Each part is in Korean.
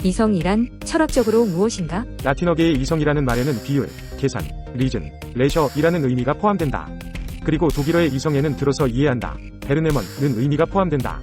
이성이란 철학적으로 무엇인가? 라틴어계의 이성이라는 말에는 비율, 계산, 리즌, 레셔이라는 의미가 포함된다. 그리고 독일어의 이성에는 들어서 이해한다, 베르네먼은 의미가 포함된다.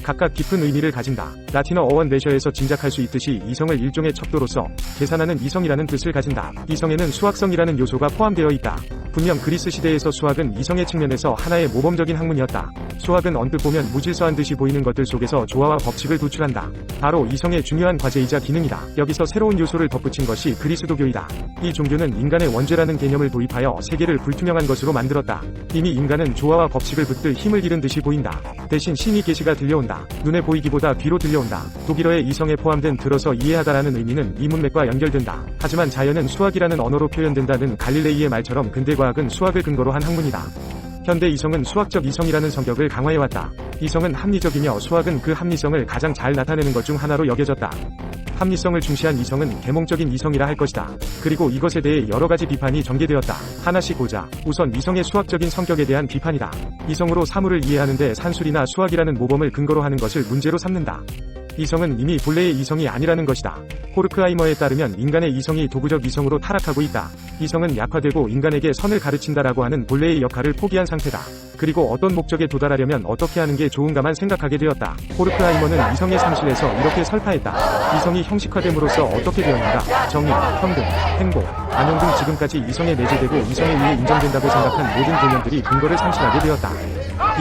각각 깊은 의미를 가진다. 라틴어 어원 레셔에서 짐작할 수 있듯이 이성을 일종의 척도로서 계산하는 이성이라는 뜻을 가진다. 이성에는 수학성이라는 요소가 포함되어 있다. 분명 그리스 시대에서 수학은 이성의 측면에서 하나의 모범적인 학문이었다. 수학은 언뜻 보면 무질서한 듯이 보이는 것들 속에서 조화와 법칙을 도출한다. 바로 이성의 중요한 과제이자 기능이다. 여기서 새로운 요소를 덧붙인 것이 그리스도교이다. 이 종교는 인간의 원죄라는 개념을 도입하여 세계를 불투명한 것으로 만들었다. 이미 인간은 조화와 법칙을 붙들 힘을 잃은 듯이 보인다. 대신 신이 계시가 들려온다. 눈에 보이기보다 귀로 들려온다. 독일어의 이성에 포함된 들어서 이해하다라는 의미는 이 문맥과 연결된다. 하지만 자연은 수학이라는 언어로 표현된다는 갈릴레이의 말처럼 근대 과학은 수학을 근거로 한 학문이다. 현대 이성은 수학적 이성이라는 성격을 강화해왔다. 이성은 합리적이며 수학은 그 합리성을 가장 잘 나타내는 것 중 하나로 여겨졌다. 합리성을 중시한 이성은 계몽적인 이성이라 할 것이다. 그리고 이것에 대해 여러가지 비판이 전개되었다. 하나씩 보자. 우선 이성의 수학적인 성격에 대한 비판이다. 이성으로 사물을 이해하는데 산술이나 수학이라는 모범을 근거로 하는 것을 문제로 삼는다. 이성은 이미 본래의 이성이 아니라는 것이다. 호르크하이머에 따르면 인간의 이성이 도구적 이성으로 타락하고 있다. 이성은 약화되고 인간에게 선을 가르친다라고 하는 본래의 역할을 포기한 상태다. 그리고 어떤 목적에 도달하려면 어떻게 하는 게 좋은가만 생각하게 되었다. 호르크하이머는 이성의 상실에서 이렇게 설파했다. 이성이 형식화됨으로써 어떻게 되었는가? 정의, 평등, 행복, 안녕 등 지금까지 이성에 내재되고 이성에 의해 인정된다고 생각한 모든 개념들이 근거를 상실하게 되었다.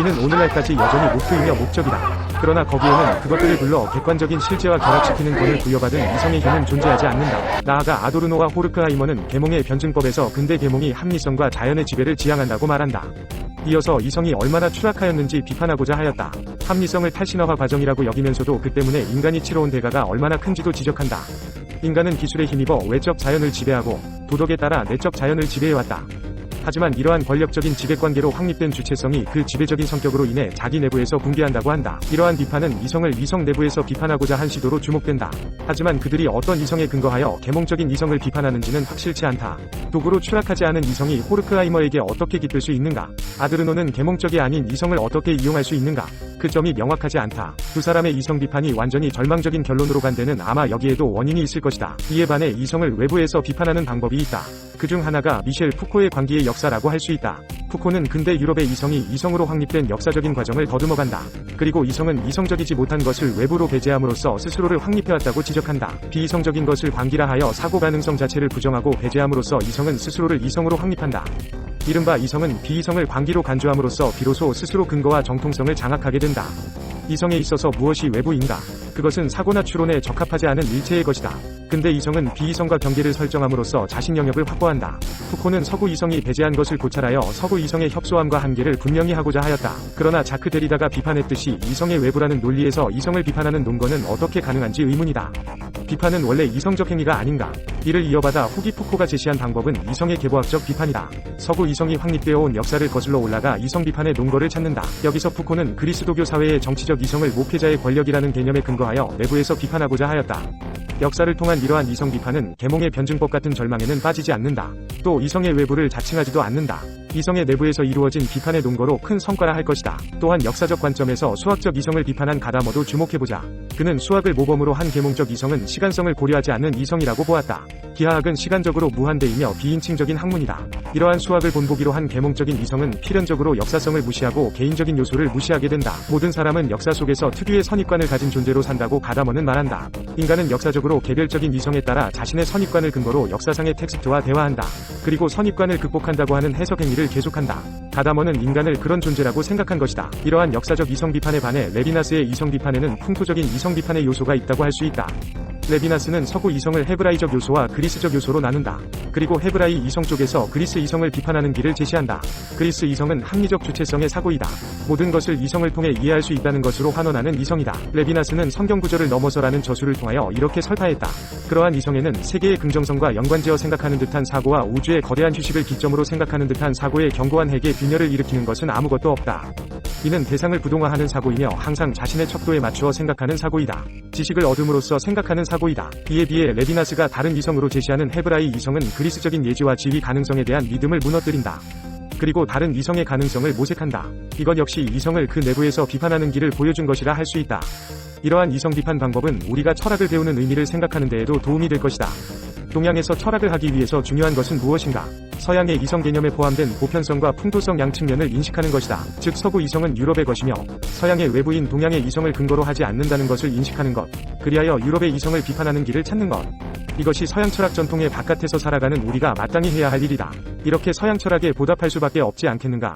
이는 오늘날까지 여전히 목표이며 목적이다. 그러나 거기에는 그것들을 불러 객관적인 실제와 결합시키는 권을 부여받은 이성의 힘은 존재하지 않는다. 나아가 아도르노와 호르크하이머는 계몽의 변증법에서 근대 계몽이 합리성과 자연의 지배를 지향한다고 말한다. 이어서 이성이 얼마나 추락하였는지 비판하고자 하였다. 합리성을 탈신화화 과정이라고 여기면서도 그 때문에 인간이 치러온 대가가 얼마나 큰지도 지적한다. 인간은 기술에 힘입어 외적 자연을 지배하고 도덕에 따라 내적 자연을 지배해왔다. 하지만 이러한 권력적인 지배관계로 확립된 주체성이 그 지배적인 성격으로 인해 자기 내부에서 붕괴한다고 한다. 이러한 비판은 이성을 이성 내부에서 비판하고자 한 시도로 주목된다. 하지만 그들이 어떤 이성에 근거하여 계몽적인 이성을 비판하는지는 확실치 않다. 도구로 추락하지 않은 이성이 호르크하이머에게 어떻게 깃들 수 있는가? 아드르노는 계몽적이 아닌 이성을 어떻게 이용할 수 있는가? 그 점이 명확하지 않다. 두 사람의 이성 비판이 완전히 절망적인 결론으로 간 데는 아마 여기에도 원인이 있을 것이다. 이에 반해 이성을 외부에서 비판하는 방법이 있다. 그중 하나가 미셸 푸코의 광기의 역사라고 할 수 있다. 푸코는 근대 유럽의 이성이 이성으로 확립된 역사적인 과정을 더듬어간다. 그리고 이성은 이성적이지 못한 것을 외부로 배제함으로써 스스로를 확립해왔다고 지적한다. 비이성적인 것을 광기라 하여 사고 가능성 자체를 부정하고 배제함으로써 이성은 스스로를 이성으로 확립한다. 이른바 이성은 비이성을 광기로 간주함으로써 비로소 스스로 근거와 정통성을 장악하게 된다. 이성에 있어서 무엇이 외부인가? 그것은 사고나 추론에 적합하지 않은 일체의 것이다. 근대 이성은 비이성과 경계를 설정함으로써 자신 영역을 확보한다. 푸코는 서구 이성이 배제한 것을 고찰하여 서구 이성의 협소함과 한계를 분명히 하고자 하였다. 그러나 자크 데리다가 비판했듯이 이성의 외부라는 논리에서 이성을 비판하는 논거는 어떻게 가능한지 의문이다. 비판은 원래 이성적 행위가 아닌가? 이를 이어받아 후기 푸코가 제시한 방법은 이성의 계보학적 비판이다. 서구 이성이 확립되어 온 역사를 거슬러 올라가 이성 비판의 논거를 찾는다. 여기서 푸코는 그리스도교 사회의 정치적 이성을 목회자의 권력이라는 개념에 근거하여 내부에서 비판하고자 하였다. 역사를 통한 이러한 이성 비판은 계몽의 변증법 같은 절망에는 빠지지 않는다. 또 이성의 외부를 자칭하지도 않는다. 이성의 내부에서 이루어진 비판의 논거로 큰 성과라 할 것이다. 또한 역사적 관점에서 수학적 이성을 비판한 가다머도 주목해보자. 그는 수학을 모범으로 한 계몽적 이성은 시간성을 고려하지 않는 이성이라고 보았다. 기하학은 시간적으로 무한대이며 비인칭적인 학문이다. 이러한 수학을 본보기로 한 계몽적인 이성은 필연적으로 역사성을 무시하고 개인적인 요소를 무시하게 된다. 모든 사람은 역사 속에서 특유의 선입관을 가진 존재로 산다고 가다머는 말한다. 인간은 역사적으로 개별적인 이성에 따라 자신의 선입관을 근거로 역사상의 텍스트와 대화한다. 그리고 선입관을 극복한다고 하는 해석 행위를 계속한다. 가다머는 인간을 그런 존재라고 생각한 것이다. 이러한 역사적 이성 비판에 반해 레비나스의 이성 비판에는 풍토적인 이성 비판의 요소가 있다고 할 수 있다. 레비나스는 서구 이성을 헤브라이적 요소와 그리스적 요소로 나눈다. 그리고 헤브라이 이성 쪽에서 그리스 이성을 비판하는 길을 제시한다. 그리스 이성은 합리적 주체성의 사고이다. 모든 것을 이성을 통해 이해할 수 있다는 것으로 환원하는 이성이다. 레비나스는 성경 구절을 넘어서라는 저술을 통하여 이렇게 설파했다. 그러한 이성에는 세계의 긍정성과 연관지어 생각하는 듯한 사고와 우주의 거대한 휴식을 기점으로 생각하는 듯한 사고의 견고한 핵에 균열을 일으키는 것은 아무것도 없다. 이는 대상을 부동화하는 사고이며 항상 자신의 척도에 맞추어 생각하는 사고이다. 지식을 얻음으로써 생각하는 사고이다. 이에 비해 레비나스가 다른 이성으로 제시하는 헤브라이 이성은 그리스적인 예지와 지위 가능성에 대한 믿음을 무너뜨린다. 그리고 다른 이성의 가능성을 모색한다. 이것 역시 이성을 그 내부에서 비판하는 길을 보여준 것이라 할 수 있다. 이러한 이성 비판 방법은 우리가 철학을 배우는 의미를 생각하는 데에도 도움이 될 것이다. 동양에서 철학을 하기 위해서 중요한 것은 무엇인가? 서양의 이성 개념에 포함된 보편성과 풍토성 양 측면을 인식하는 것이다. 즉 서구 이성은 유럽의 것이며 서양의 외부인 동양의 이성을 근거로 하지 않는다는 것을 인식하는 것. 그리하여 유럽의 이성을 비판하는 길을 찾는 것. 이것이 서양 철학 전통의 바깥에서 살아가는 우리가 마땅히 해야 할 일이다. 이렇게 서양 철학에 보답할 수밖에 없지 않겠는가?